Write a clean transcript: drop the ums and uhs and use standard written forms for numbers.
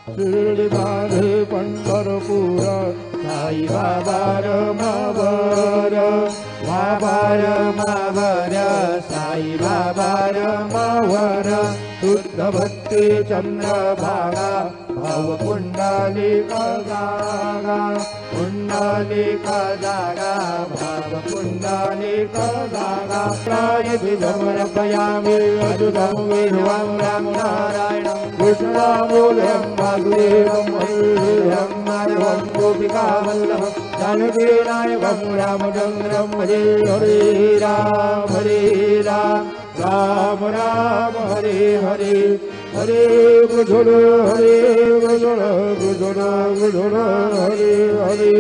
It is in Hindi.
शिर्डी बांधे पंढरपूर साई बाबा रमावर मावर मावर साई बाबा रमावर शुद्ध भक्ती चंद्रभागा भाव पुंडलिका जागा पुंडलिका जागा भाव पुंडलिका जागा प्रायति समर्पयामि अच्युतं विष्णुं राम नारायणं कृष्णामूलं वासुदेवं हरिहरं माधवं गोपिकावल्लभं जानकीनायकं रामचन्द्रं भजे हरे राम राम राम हरे हरे हरे कृष्ण कृष्ण कृष्ण कृष्ण हरे हरे